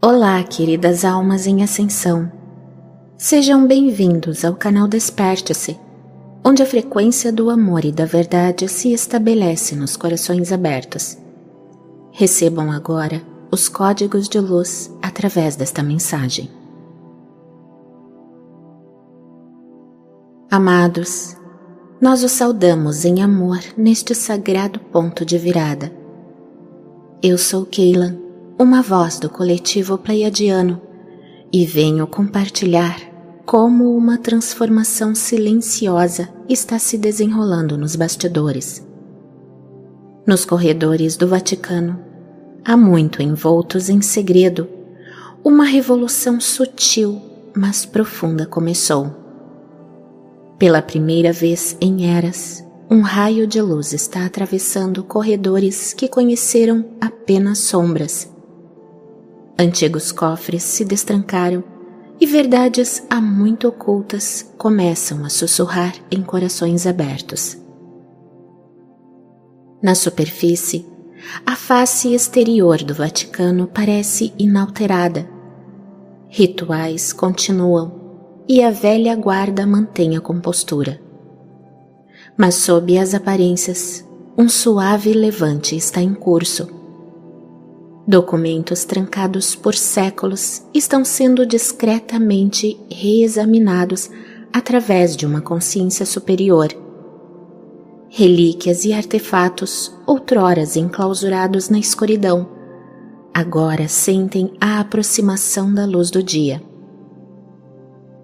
Olá, queridas almas em ascensão. Sejam bem-vindos ao canal Desperte-se, onde a frequência do amor e da verdade se estabelece nos corações abertos. Recebam agora os códigos de luz através desta mensagem. Amados, nós os saudamos em amor neste sagrado ponto de virada. Eu sou Kaylan, uma voz do coletivo pleiadiano, e venho compartilhar como uma transformação silenciosa está se desenrolando nos bastidores. Nos corredores do Vaticano, há muito envoltos em segredo, uma revolução sutil, mas profunda começou. Pela primeira vez em eras, um raio de luz está atravessando corredores que conheceram apenas sombras. Antigos cofres se destrancaram e verdades há muito ocultas começam a sussurrar em corações abertos. Na superfície, a face exterior do Vaticano parece inalterada. Rituais continuam e a velha guarda mantém a compostura. Mas sob as aparências, um suave levante está em curso. Documentos trancados por séculos estão sendo discretamente reexaminados através de uma consciência superior. Relíquias e artefatos, outroras enclausurados na escuridão, agora sentem a aproximação da luz do dia.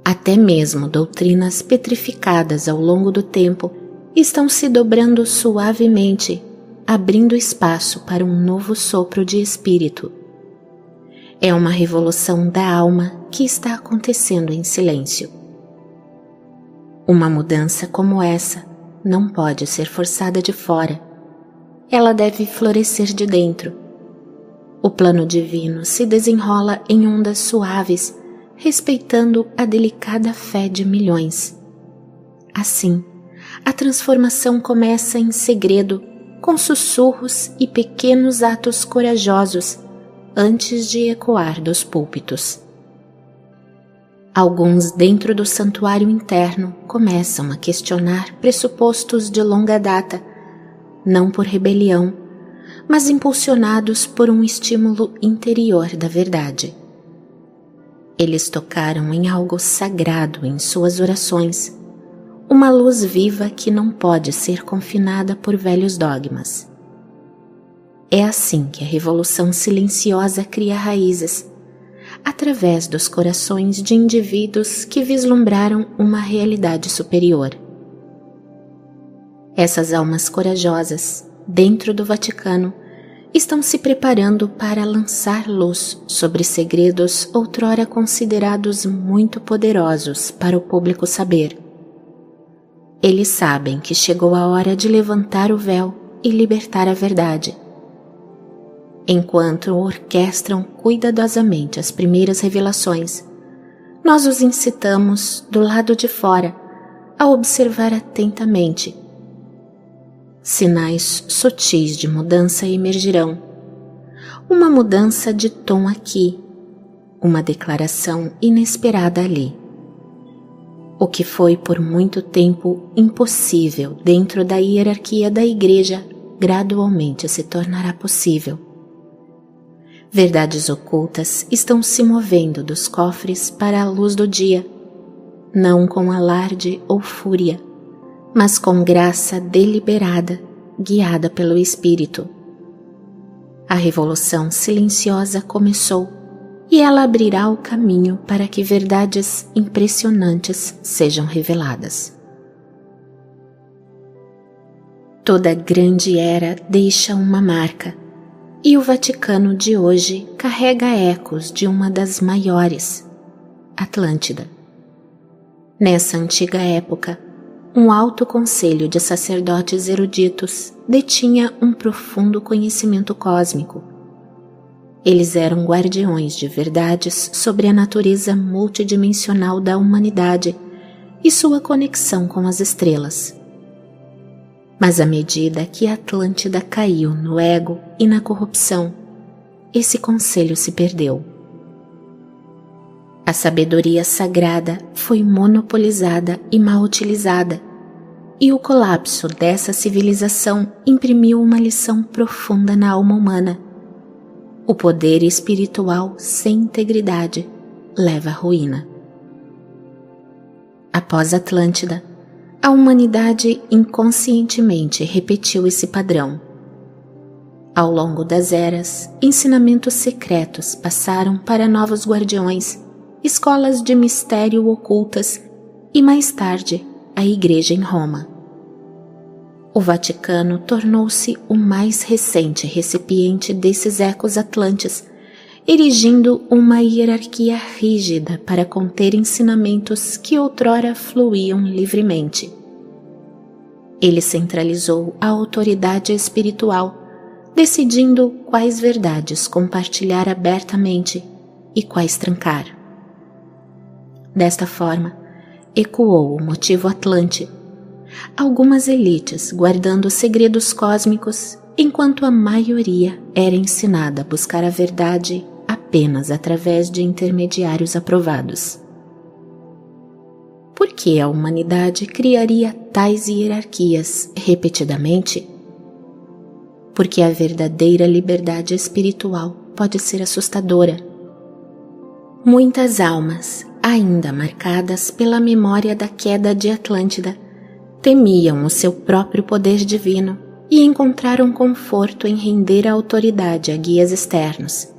Até mesmo doutrinas petrificadas ao longo do tempo estão se dobrando suavemente, abrindo espaço para um novo sopro de espírito. É uma revolução da alma que está acontecendo em silêncio. Uma mudança como essa não pode ser forçada de fora. Ela deve florescer de dentro. O plano divino se desenrola em ondas suaves, respeitando a delicada fé de milhões. Assim, a transformação começa em segredo, com sussurros e pequenos atos corajosos, antes de ecoar dos púlpitos. Alguns dentro do santuário interno começam a questionar pressupostos de longa data, não por rebelião, mas impulsionados por um estímulo interior da verdade. Eles tocaram em algo sagrado em suas orações, uma luz viva que não pode ser confinada por velhos dogmas. É assim que a revolução silenciosa cria raízes, através dos corações de indivíduos que vislumbraram uma realidade superior. Essas almas corajosas, dentro do Vaticano, estão se preparando para lançar luz sobre segredos outrora considerados muito poderosos para o público saber. Eles sabem que chegou a hora de levantar o véu e libertar a verdade. Enquanto orquestram cuidadosamente as primeiras revelações, nós os incitamos, do lado de fora, a observar atentamente. Sinais sutis de mudança emergirão. Uma mudança de tom aqui, uma declaração inesperada ali. O que foi por muito tempo impossível dentro da hierarquia da Igreja gradualmente se tornará possível. Verdades ocultas estão se movendo dos cofres para a luz do dia, não com alarde ou fúria, mas com graça deliberada, guiada pelo Espírito. A revolução silenciosa começou, e ela abrirá o caminho para que verdades impressionantes sejam reveladas. Toda grande era deixa uma marca, e o Vaticano de hoje carrega ecos de uma das maiores, Atlântida. Nessa antiga época, um alto conselho de sacerdotes eruditos detinha um profundo conhecimento cósmico. Eles eram guardiões de verdades sobre a natureza multidimensional da humanidade e sua conexão com as estrelas. Mas à medida que a Atlântida caiu no ego e na corrupção, esse conselho se perdeu. sabedoria sagrada foi monopolizada e mal utilizada, e o colapso dessa civilização imprimiu uma lição profunda na alma humana. O poder espiritual sem integridade leva à ruína. Após Atlântida, a humanidade inconscientemente repetiu esse padrão. Ao longo das eras, ensinamentos secretos passaram para novos guardiões, escolas de mistério ocultas e, mais tarde, a Igreja em Roma. O Vaticano tornou-se o mais recente recipiente desses ecos atlantes, erigindo uma hierarquia rígida para conter ensinamentos que outrora fluíam livremente. Ele centralizou a autoridade espiritual, decidindo quais verdades compartilhar abertamente e quais trancar. Desta forma, ecoou o motivo Atlante, algumas elites guardando segredos cósmicos, enquanto a maioria era ensinada a buscar a verdade apenas através de intermediários aprovados. Por que a humanidade criaria tais hierarquias repetidamente? Porque a verdadeira liberdade espiritual pode ser assustadora. Muitas almas, ainda marcadas pela memória da queda de Atlântida, temiam o seu próprio poder divino e encontraram conforto em render a autoridade a guias externos.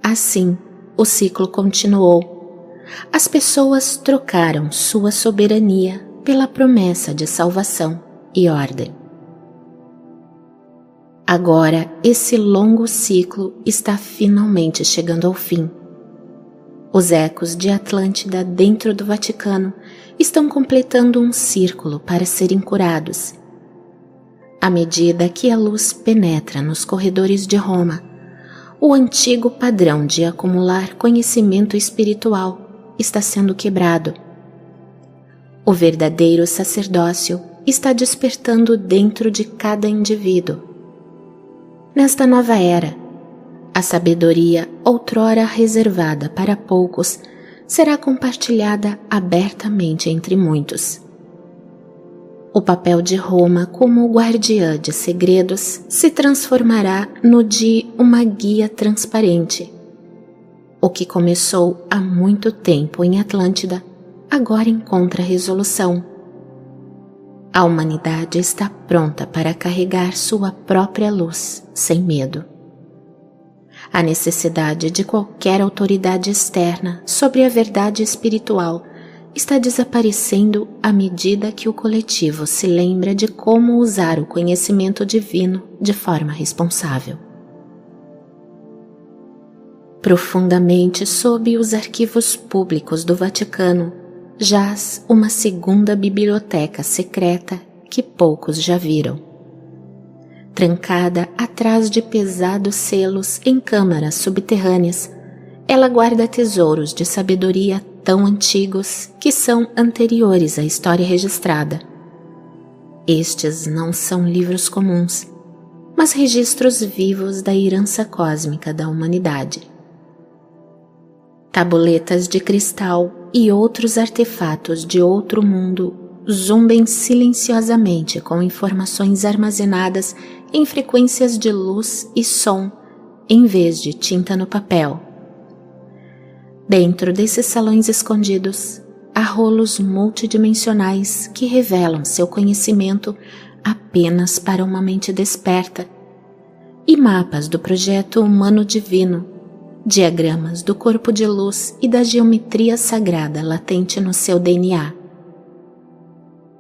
Assim, o ciclo continuou. As pessoas trocaram sua soberania pela promessa de salvação e ordem. Agora, esse longo ciclo está finalmente chegando ao fim. Os ecos de Atlântida dentro do Vaticano estão completando um círculo para serem curados. À medida que a luz penetra nos corredores de Roma, o antigo padrão de acumular conhecimento espiritual está sendo quebrado. O verdadeiro sacerdócio está despertando dentro de cada indivíduo. Nesta nova era, a sabedoria outrora reservada para poucos será compartilhada abertamente entre muitos. O papel de Roma como guardiã de segredos se transformará no de uma guia transparente. O que começou há muito tempo em Atlântida agora encontra resolução. A humanidade está pronta para carregar sua própria luz sem medo. A necessidade de qualquer autoridade externa sobre a verdade espiritual está desaparecendo à medida que o coletivo se lembra de como usar o conhecimento divino de forma responsável. Profundamente sob os arquivos públicos do Vaticano jaz uma segunda biblioteca secreta que poucos já viram. Trancada atrás de pesados selos em câmaras subterrâneas, ela guarda tesouros de sabedoria tão antigos que são anteriores à história registrada. Estes não são livros comuns, mas registros vivos da herança cósmica da humanidade. Tabuletas de cristal e outros artefatos de outro mundo zumbem silenciosamente com informações armazenadas em frequências de luz e som, em vez de tinta no papel. Dentro desses salões escondidos, há rolos multidimensionais que revelam seu conhecimento apenas para uma mente desperta, e mapas do projeto humano divino, diagramas do corpo de luz e da geometria sagrada latente no seu DNA.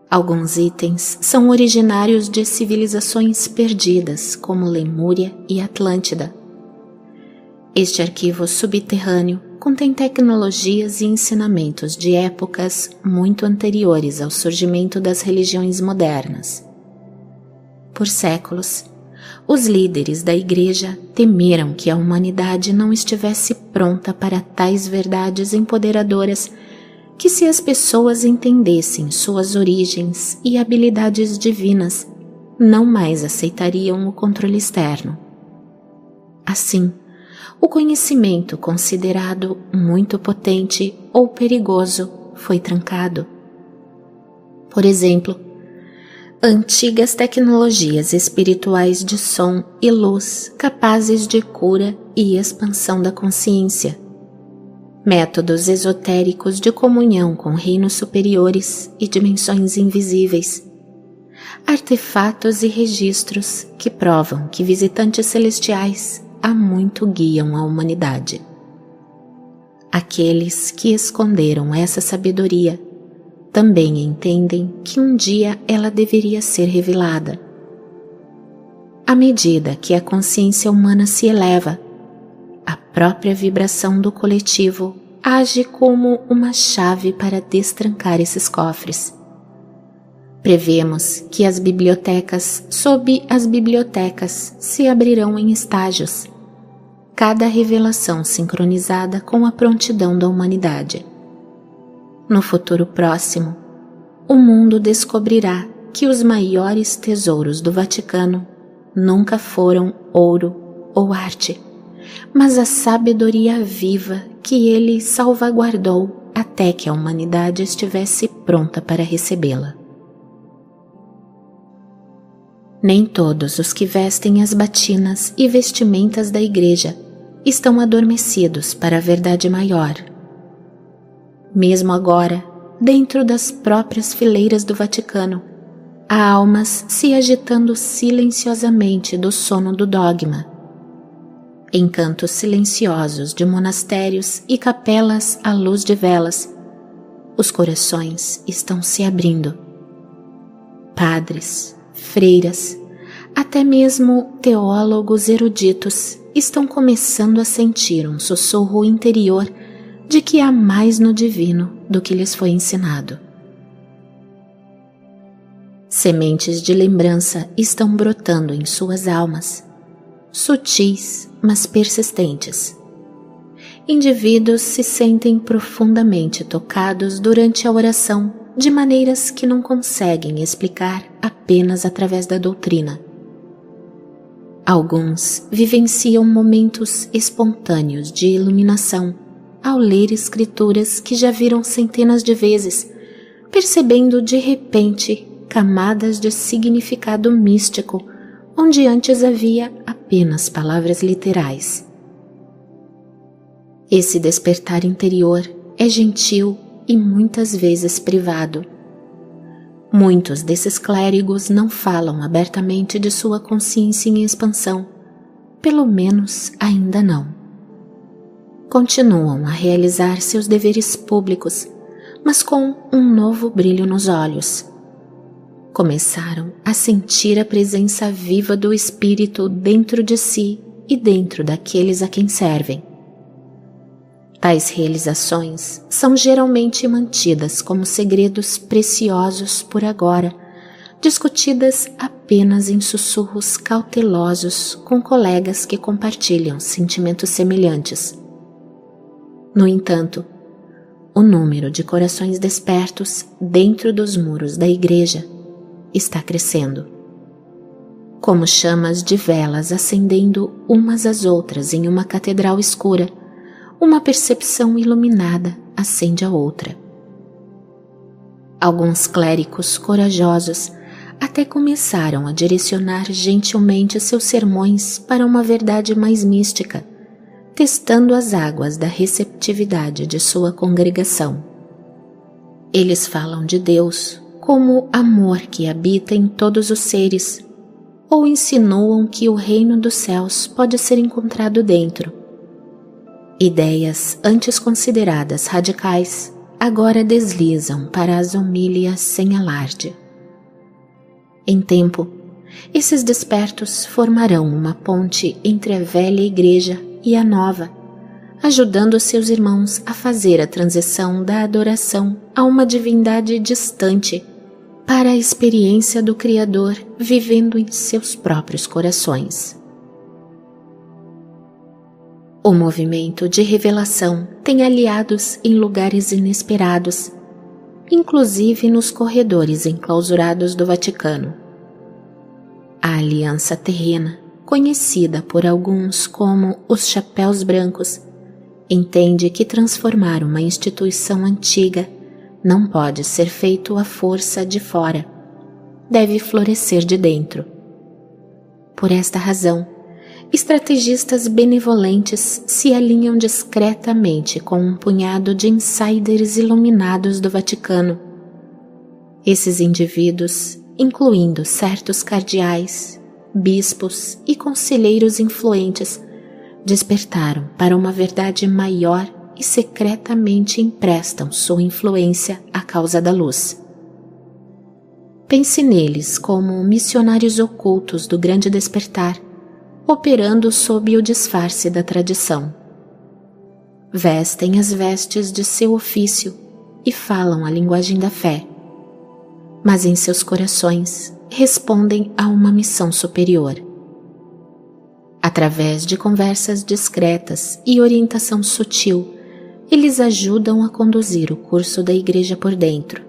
Alguns itens são originários de civilizações perdidas, como Lemúria e Atlântida. Este arquivo subterrâneo contém tecnologias e ensinamentos de épocas muito anteriores ao surgimento das religiões modernas. Por séculos, os líderes da Igreja temeram que a humanidade não estivesse pronta para tais verdades empoderadoras, que se as pessoas entendessem suas origens e habilidades divinas, não mais aceitariam o controle externo. Assim, o conhecimento considerado muito potente ou perigoso foi trancado. Por exemplo, antigas tecnologias espirituais de som e luz capazes de cura e expansão da consciência, métodos esotéricos de comunhão com reinos superiores e dimensões invisíveis, artefatos e registros que provam que visitantes celestiais há muito guiam a humanidade. Aqueles que esconderam essa sabedoria também entendem que um dia ela deveria ser revelada. À medida que a consciência humana se eleva, a própria vibração do coletivo age como uma chave para destrancar esses cofres. Prevemos que as bibliotecas sob as bibliotecas se abrirão em estágios, cada revelação sincronizada com a prontidão da humanidade. No futuro próximo, o mundo descobrirá que os maiores tesouros do Vaticano nunca foram ouro ou arte, mas a sabedoria viva que ele salvaguardou até que a humanidade estivesse pronta para recebê-la. Nem todos os que vestem as batinas e vestimentas da Igreja estão adormecidos para a verdade maior. Mesmo agora, dentro das próprias fileiras do Vaticano, há almas se agitando silenciosamente do sono do dogma. Em cantos silenciosos de monastérios e capelas à luz de velas, os corações estão se abrindo. Padres, freiras, até mesmo teólogos eruditos estão começando a sentir um sussurro interior de que há mais no divino do que lhes foi ensinado. Sementes de lembrança estão brotando em suas almas, sutis, mas persistentes. Indivíduos se sentem profundamente tocados durante a oração de maneiras que não conseguem explicar apenas através da doutrina. Alguns vivenciam momentos espontâneos de iluminação ao ler escrituras que já viram centenas de vezes, percebendo de repente camadas de significado místico onde antes havia apenas palavras literais. Esse despertar interior é gentil e muitas vezes privado. Muitos desses clérigos não falam abertamente de sua consciência em expansão, pelo menos ainda não. Continuam a realizar seus deveres públicos, mas com um novo brilho nos olhos. Começaram a sentir a presença viva do Espírito dentro de si e dentro daqueles a quem servem. Tais realizações são geralmente mantidas como segredos preciosos por agora, discutidas apenas em sussurros cautelosos com colegas que compartilham sentimentos semelhantes. No entanto, o número de corações despertos dentro dos muros da Igreja está crescendo. Como chamas de velas acendendo umas às outras em uma catedral escura, uma percepção iluminada acende a outra. Alguns clérigos corajosos até começaram a direcionar gentilmente seus sermões para uma verdade mais mística, testando as águas da receptividade de sua congregação. Eles falam de Deus como amor que habita em todos os seres, ou insinuam que o reino dos céus pode ser encontrado dentro. Ideias antes consideradas radicais agora deslizam para as homílias sem alarde. Em tempo, esses despertos formarão uma ponte entre a velha igreja e a nova, ajudando seus irmãos a fazer a transição da adoração a uma divindade distante para a experiência do Criador vivendo em seus próprios corações. O movimento de revelação tem aliados em lugares inesperados, inclusive nos corredores enclausurados do Vaticano. A aliança terrena conhecida por alguns como os Chapéus Brancos, entende que transformar uma instituição antiga não pode ser feito à força de fora, deve florescer de dentro. Por esta razão, estrategistas benevolentes se alinham discretamente com um punhado de insiders iluminados do Vaticano. Esses indivíduos, incluindo certos cardeais, bispos e conselheiros influentes, despertaram para uma verdade maior e secretamente emprestam sua influência à causa da luz. Pense neles como missionários ocultos do grande despertar, operando sob o disfarce da tradição. Vestem as vestes de seu ofício e falam a linguagem da fé, mas em seus corações respondem a uma missão superior. Através de conversas discretas e orientação sutil, eles ajudam a conduzir o curso da Igreja por dentro.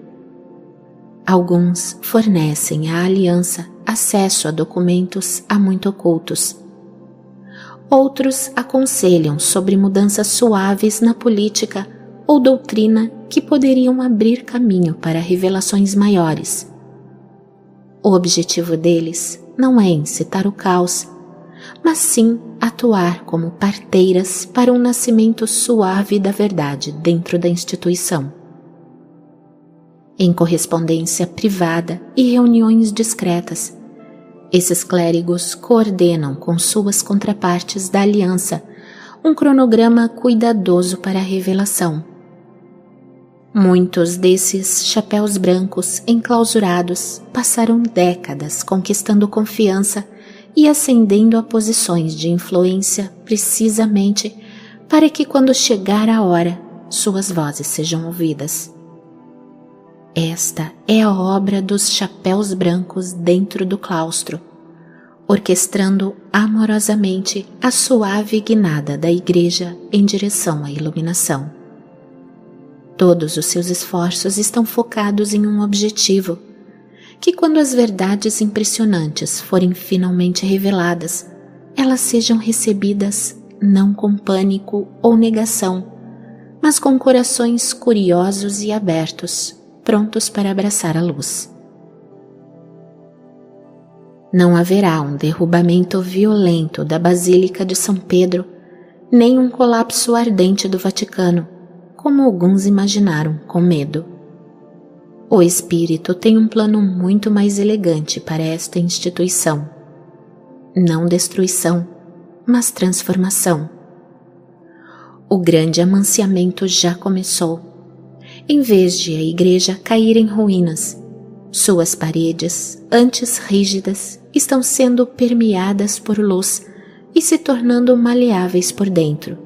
Alguns fornecem à aliança acesso a documentos há muito ocultos. Outros aconselham sobre mudanças suaves na política ou doutrina que poderiam abrir caminho para revelações maiores. O objetivo deles não é incitar o caos, mas sim atuar como parteiras para um nascimento suave da verdade dentro da instituição. Em correspondência privada e reuniões discretas, esses clérigos coordenam com suas contrapartes da aliança um cronograma cuidadoso para a revelação. Muitos desses chapéus brancos enclausurados passaram décadas conquistando confiança e ascendendo a posições de influência precisamente para que, quando chegar a hora, suas vozes sejam ouvidas. Esta é a obra dos chapéus brancos dentro do claustro, orquestrando amorosamente a suave guinada da Igreja em direção à iluminação. Todos os seus esforços estão focados em um objetivo, que quando as verdades impressionantes forem finalmente reveladas, elas sejam recebidas não com pânico ou negação, mas com corações curiosos e abertos, prontos para abraçar a luz. Não haverá um derrubamento violento da Basílica de São Pedro, nem um colapso ardente do Vaticano, como alguns imaginaram com medo. O Espírito tem um plano muito mais elegante para esta instituição. Não destruição, mas transformação. O grande amanciamento já começou. Em vez de a Igreja cair em ruínas, suas paredes, antes rígidas, estão sendo permeadas por luz e se tornando maleáveis por dentro.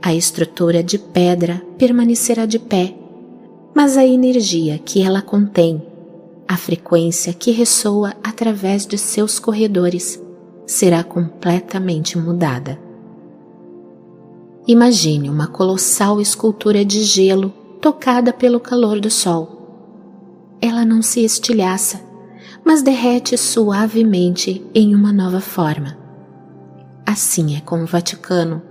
A estrutura de pedra permanecerá de pé, mas a energia que ela contém, a frequência que ressoa através de seus corredores, será completamente mudada. Imagine uma colossal escultura de gelo tocada pelo calor do sol. Ela não se estilhaça, mas derrete suavemente em uma nova forma. Assim é com o Vaticano.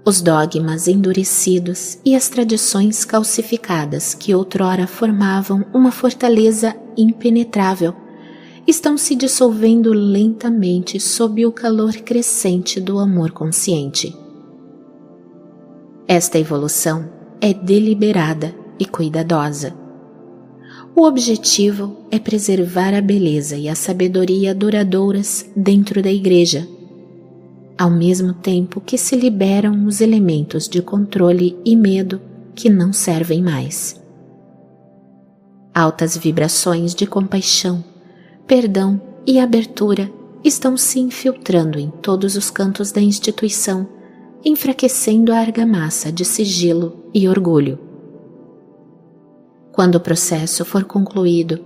Os dogmas endurecidos e as tradições calcificadas que outrora formavam uma fortaleza impenetrável estão se dissolvendo lentamente sob o calor crescente do amor consciente. Esta evolução é deliberada e cuidadosa. O objetivo é preservar a beleza e a sabedoria duradouras dentro da Igreja, ao mesmo tempo que se liberam os elementos de controle e medo que não servem mais. Altas vibrações de compaixão, perdão e abertura estão se infiltrando em todos os cantos da instituição, enfraquecendo a argamassa de sigilo e orgulho. Quando o processo for concluído,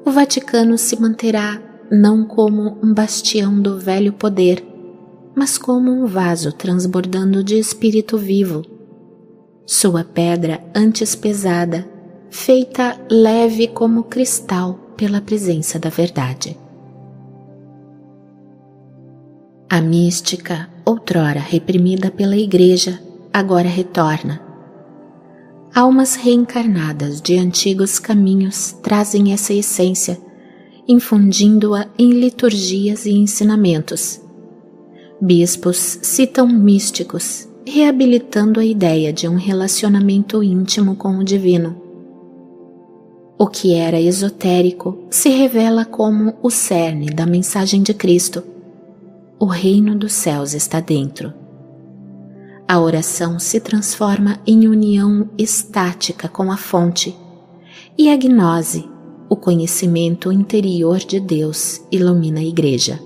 o Vaticano se manterá não como um bastião do velho poder, mas como um vaso transbordando de espírito vivo. Sua pedra antes pesada, feita leve como cristal pela presença da verdade. A mística, outrora reprimida pela Igreja, agora retorna. Almas reencarnadas de antigos caminhos trazem essa essência, infundindo-a em liturgias e ensinamentos. Bispos citam místicos, reabilitando a ideia de um relacionamento íntimo com o divino. O que era esotérico se revela como o cerne da mensagem de Cristo. O reino dos céus está dentro. A oração se transforma em união estática com a fonte, e a gnose, o conhecimento interior de Deus, ilumina a Igreja.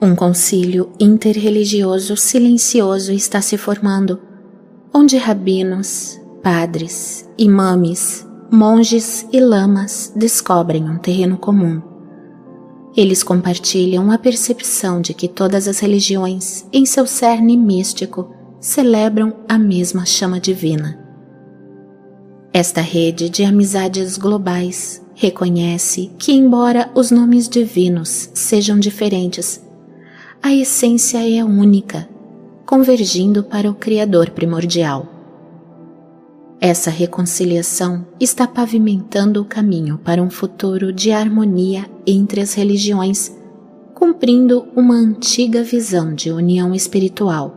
Um concílio interreligioso silencioso está se formando, onde rabinos, padres, imames, monges e lamas descobrem um terreno comum. Eles compartilham a percepção de que todas as religiões, em seu cerne místico, celebram a mesma chama divina. Esta rede de amizades globais reconhece que, embora os nomes divinos sejam diferentes, a essência é única, convergindo para o Criador primordial. Essa reconciliação está pavimentando o caminho para um futuro de harmonia entre as religiões, cumprindo uma antiga visão de união espiritual.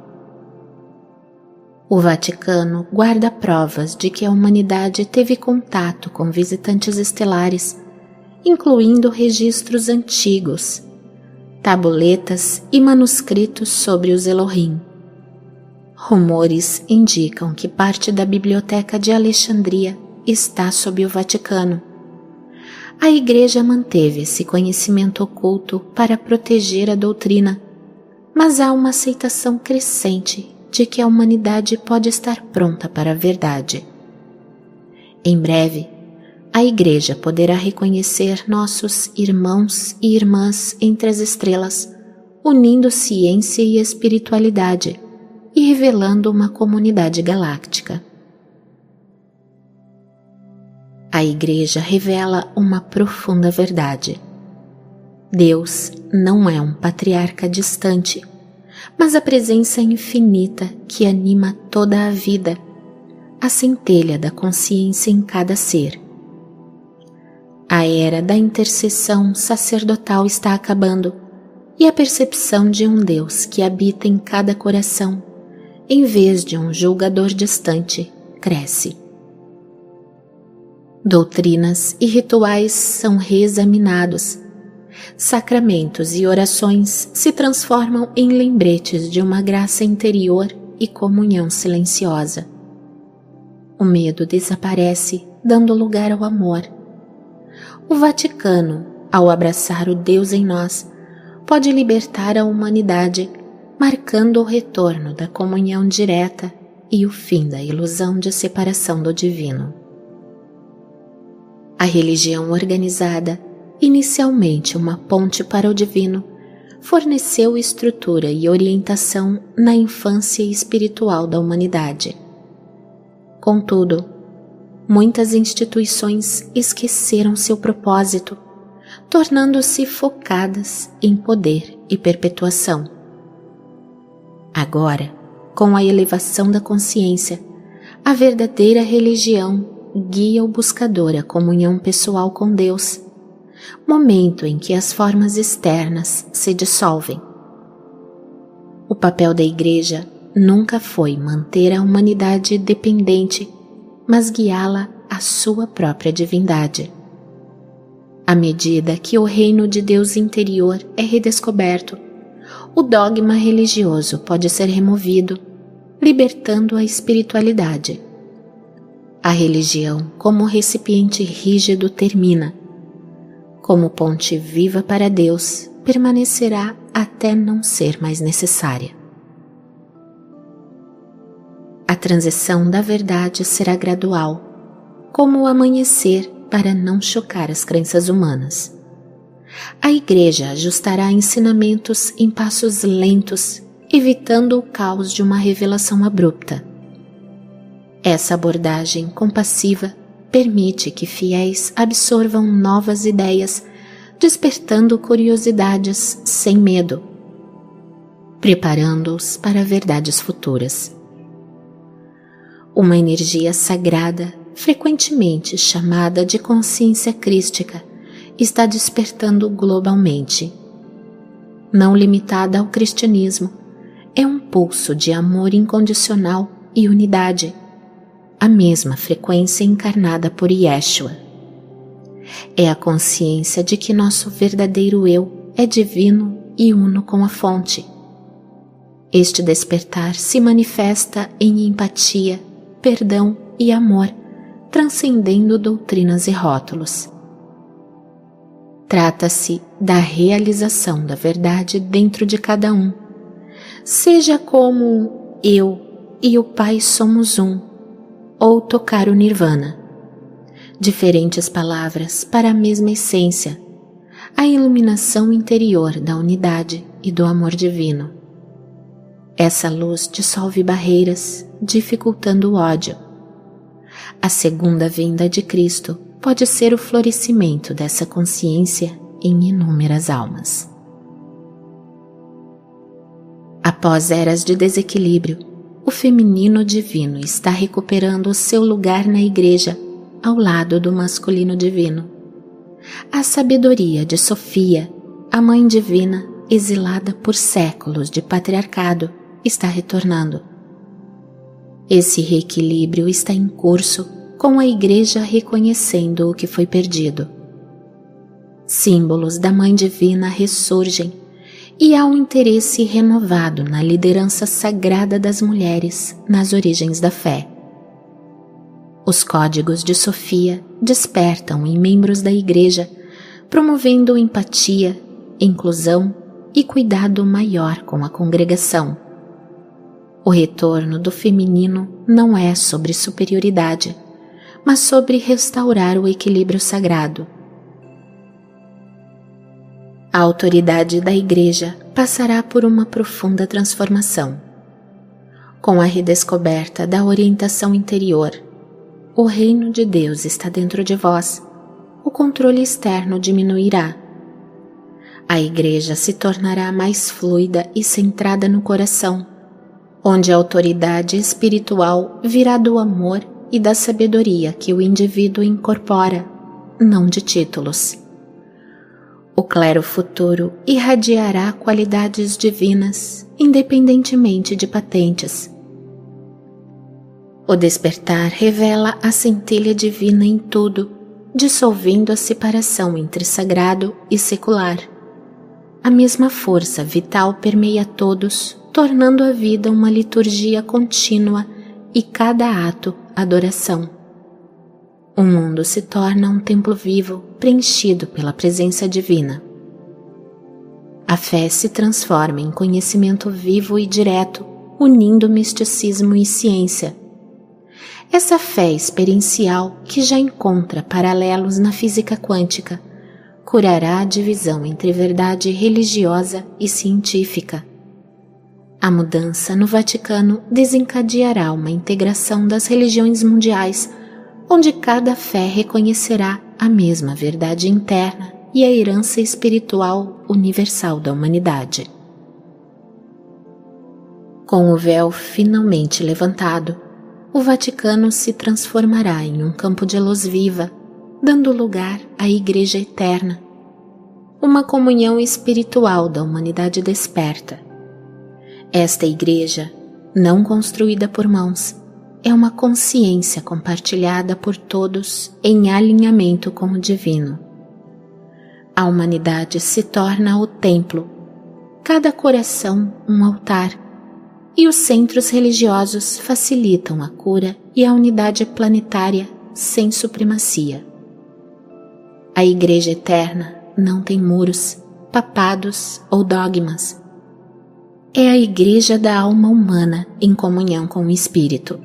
O Vaticano guarda provas de que a humanidade teve contato com visitantes estelares, incluindo registros antigos, tabuletas e manuscritos sobre os Elohim. Rumores indicam que parte da Biblioteca de Alexandria está sob o Vaticano. A Igreja manteve esse conhecimento oculto para proteger a doutrina, mas há uma aceitação crescente de que a humanidade pode estar pronta para a verdade. Em breve, a Igreja poderá reconhecer nossos irmãos e irmãs entre as estrelas, unindo ciência e espiritualidade, e revelando uma comunidade galáctica. A Igreja revela uma profunda verdade. Deus não é um patriarca distante, mas a presença infinita que anima toda a vida, a centelha da consciência em cada ser. A era da intercessão sacerdotal está acabando, e a percepção de um Deus que habita em cada coração, em vez de um julgador distante, cresce. Doutrinas e rituais são reexaminados. Sacramentos e orações se transformam em lembretes de uma graça interior e comunhão silenciosa. O medo desaparece, dando lugar ao amor. O Vaticano, ao abraçar o Deus em nós, pode libertar a humanidade, marcando o retorno da comunhão direta e o fim da ilusão de separação do divino. A religião organizada, inicialmente uma ponte para o divino, forneceu estrutura e orientação na infância espiritual da humanidade. Contudo, muitas instituições esqueceram seu propósito, tornando-se focadas em poder e perpetuação. Agora, com a elevação da consciência, a verdadeira religião guia o buscador à comunhão pessoal com Deus, momento em que as formas externas se dissolvem. O papel da Igreja nunca foi manter a humanidade dependente, mas guiá-la à sua própria divindade. À medida que o reino de Deus interior é redescoberto, o dogma religioso pode ser removido, libertando a espiritualidade. A religião, como recipiente rígido, termina. Como ponte viva para Deus, permanecerá até não ser mais necessária. A transição da verdade será gradual, como o amanhecer, para não chocar as crenças humanas. A Igreja ajustará ensinamentos em passos lentos, evitando o caos de uma revelação abrupta. Essa abordagem compassiva permite que fiéis absorvam novas ideias, despertando curiosidades sem medo, preparando-os para verdades futuras. Uma energia sagrada, frequentemente chamada de consciência crística, está despertando globalmente. Não limitada ao cristianismo, é um pulso de amor incondicional e unidade, a mesma frequência encarnada por Yeshua. É a consciência de que nosso verdadeiro eu é divino e uno com a fonte. Este despertar se manifesta em empatia, perdão e amor, transcendendo doutrinas e rótulos. Trata-se da realização da verdade dentro de cada um, seja como eu e o Pai somos um, ou tocar o Nirvana. Diferentes palavras para a mesma essência, a iluminação interior da unidade e do amor divino. Essa luz dissolve barreiras, dificultando o ódio. A segunda vinda de Cristo pode ser o florescimento dessa consciência em inúmeras almas. Após eras de desequilíbrio, o feminino divino está recuperando o seu lugar na Igreja ao lado do masculino divino. A sabedoria de Sofia, a Mãe Divina, exilada por séculos de patriarcado, está retornando. Esse reequilíbrio está em curso, com a Igreja reconhecendo o que foi perdido. Símbolos da Mãe Divina ressurgem e há um interesse renovado na liderança sagrada das mulheres nas origens da fé. Os códigos de Sofia despertam em membros da Igreja, promovendo empatia, inclusão e cuidado maior com a congregação. O retorno do feminino não é sobre superioridade, mas sobre restaurar o equilíbrio sagrado. A autoridade da Igreja passará por uma profunda transformação. Com a redescoberta da orientação interior, o reino de Deus está dentro de vós, o controle externo diminuirá. A Igreja se tornará mais fluida e centrada no coração, onde a autoridade espiritual virá do amor e da sabedoria que o indivíduo incorpora, não de títulos. O clero futuro irradiará qualidades divinas, independentemente de patentes. O despertar revela a centelha divina em tudo, dissolvendo a separação entre sagrado e secular. A mesma força vital permeia todos, tornando a vida uma liturgia contínua e cada ato adoração. O mundo se torna um templo vivo, preenchido pela presença divina. A fé se transforma em conhecimento vivo e direto, unindo misticismo e ciência. Essa fé experiencial, que já encontra paralelos na física quântica, curará a divisão entre verdade religiosa e científica. A mudança no Vaticano desencadeará uma integração das religiões mundiais, onde cada fé reconhecerá a mesma verdade interna e a herança espiritual universal da humanidade. Com o véu finalmente levantado, o Vaticano se transformará em um campo de luz viva, dando lugar à Igreja Eterna, uma comunhão espiritual da humanidade desperta. Esta Igreja, não construída por mãos, é uma consciência compartilhada por todos em alinhamento com o divino. A humanidade se torna o templo, cada coração um altar, e os centros religiosos facilitam a cura e a unidade planetária sem supremacia. A Igreja Eterna não tem muros, papados ou dogmas. É a Igreja da alma humana em comunhão com o Espírito.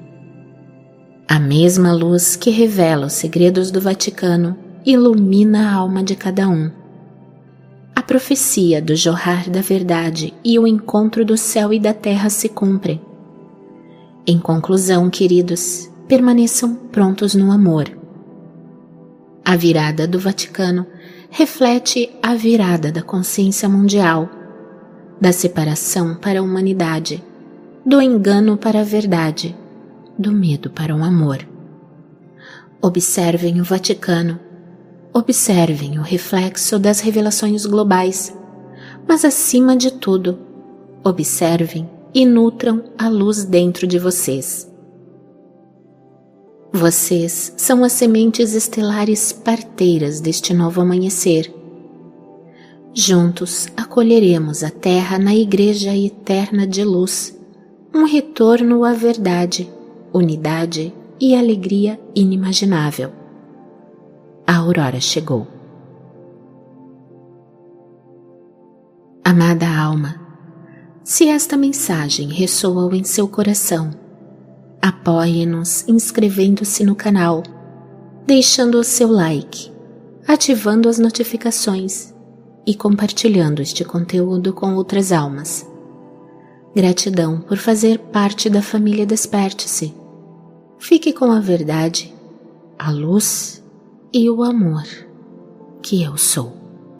A mesma luz que revela os segredos do Vaticano ilumina a alma de cada um. A profecia do jorrar da verdade e o encontro do céu e da terra se cumprem. Em conclusão, queridos, permaneçam prontos no amor. A virada do Vaticano reflete a virada da consciência mundial, da separação para a humanidade, do engano para a verdade, do medo para o amor. Observem o Vaticano, observem o reflexo das revelações globais, mas acima de tudo, observem e nutram a luz dentro de vocês. Vocês são as sementes estelares parteiras deste novo amanhecer. Juntos acolheremos a Terra na Igreja Eterna de Luz, um retorno à verdade, unidade e alegria inimaginável. A aurora chegou. Amada alma, se esta mensagem ressoou em seu coração, apoie-nos inscrevendo-se no canal, deixando o seu like, ativando as notificações e compartilhando este conteúdo com outras almas. Gratidão por fazer parte da família Desperte-se. Fique com a verdade, a luz e o amor que eu sou.